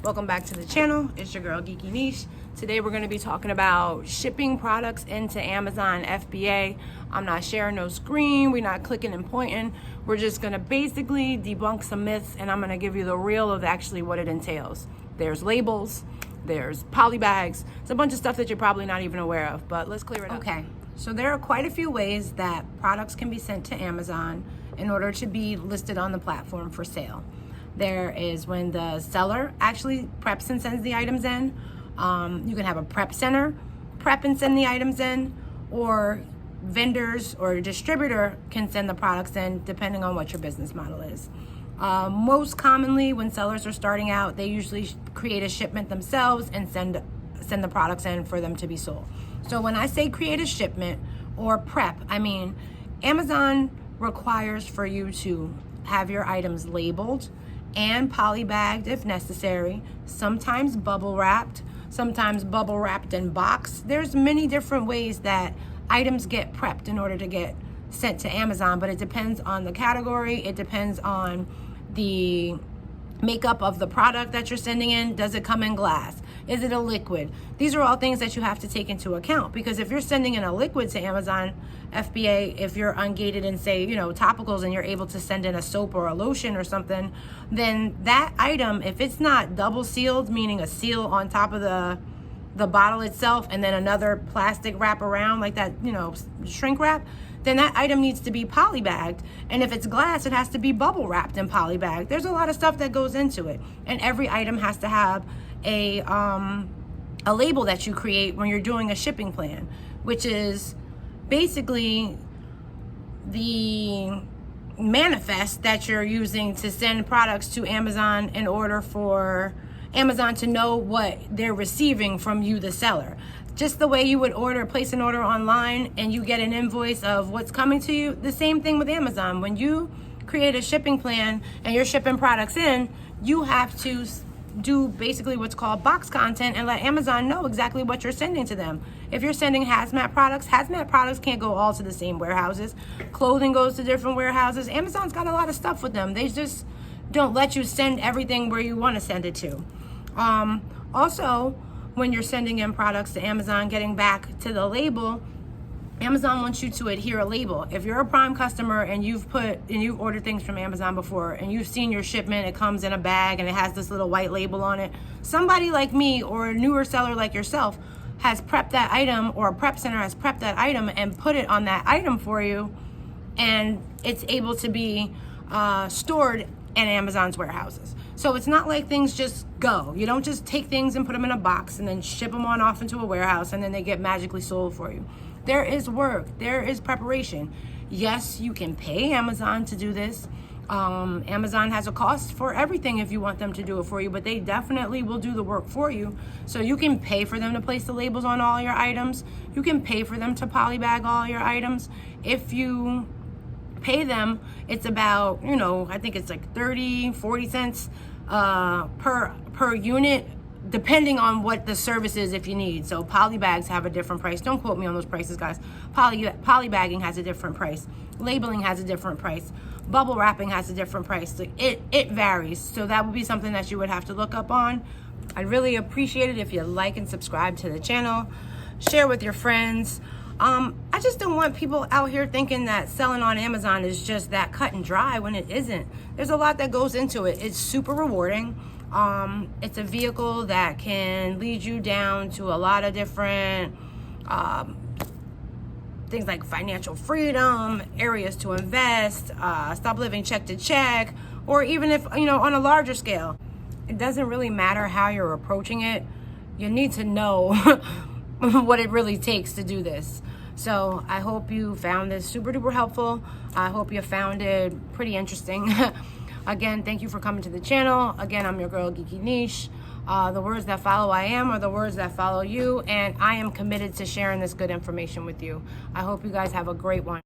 Welcome back to the channel. It's your girl Geeky Niche. Today we're going to be talking about shipping products into Amazon FBA. I'm not sharing no screen. We're not clicking and pointing. We're just going to basically debunk some myths, and I'm going to give you the real of actually what it entails. There's labels, there's poly bags. It's a bunch of stuff that you're probably not even aware of, but let's clear it up. Okay, so there are quite a few ways that products can be sent to Amazon in order to be listed on the platform for sale. There is when the seller actually preps and sends the items in. You can have a prep center prep and send the items in, or vendors or a distributor can send the products in depending on what your business model is. Most commonly, when sellers are starting out, they usually create a shipment themselves and send the products in for them to be sold. So when I say create a shipment or prep, I mean Amazon requires for you to have your items labeled and polybagged if necessary, sometimes bubble wrapped in box. There's many different ways that items get prepped in order to get sent to Amazon, but it depends on the category. It depends on the makeup of the product that you're sending in. Does it come in glass? Is it a liquid? These are all things that you have to take into account, because if you're sending in a liquid to Amazon FBA, if you're ungated and say, topicals, and you're able to send in a soap or a lotion or something, then that item, if it's not double sealed, meaning a seal on top of the bottle itself and then another plastic wrap around like that, shrink wrap, then that item needs to be polybagged. And if it's glass, it has to be bubble wrapped and polybagged. There's a lot of stuff that goes into it. And every item has to have a label that you create when you're doing a shipping plan, which is basically the manifest that you're using to send products to Amazon in order for Amazon to know what they're receiving from you, the seller. Just the way you would place an order online and you get an invoice of what's coming to you, the same thing with Amazon. When you create a shipping plan and you're shipping products in, you have to do basically what's called box content and let Amazon know exactly what you're sending to them. If you're sending hazmat products can't go all to the same warehouses. Clothing goes to different warehouses. Amazon's got a lot of stuff with them. They just don't let you send everything where you want to send it to. Also, when you're sending in products to Amazon, getting back to the label, Amazon wants you to adhere a label. If you're a Prime customer and you've ordered things from Amazon before and you've seen your shipment, it comes in a bag and it has this little white label on it. Somebody like me or a newer seller like yourself has prepped that item, or a prep center has prepped that item and put it on that item for you, and it's able to be stored in Amazon's warehouses. So it's not like things just go. You don't just take things and put them in a box and then ship them on off into a warehouse and then they get magically sold for you. There is work. There is preparation. Yes, you can pay Amazon to do this. Amazon has a cost for everything if you want them to do it for you, but they definitely will do the work for you. So you can pay for them to place the labels on all your items. You can pay for them to polybag all your items. If you pay them, it's about, I think it's like 30-40 cents per unit, depending on what the service is if you need. So poly bags have a different price. Don't quote me on those prices, guys. Poly bagging has a different price. Labeling has a different price. Bubble wrapping has a different price. It varies. So that would be something that you would have to look up on. I'd really appreciate it if you like and subscribe to the channel. Share with your friends. I just don't want people out here thinking that selling on Amazon is just that cut and dry when it isn't. There's a lot that goes into it. It's super rewarding. It's a vehicle that can lead you down to a lot of different things like financial freedom, areas to invest, stop living check to check, or even if, on a larger scale. It doesn't really matter how you're approaching it. You need to know what it really takes to do this. So I hope you found this super duper helpful. I hope you found it pretty interesting. Again, thank you for coming to the channel. Again, I'm your girl Geeky Niche. The words that follow I am are the words that follow you, and I am committed to sharing this good information with you. I hope you guys have a great one.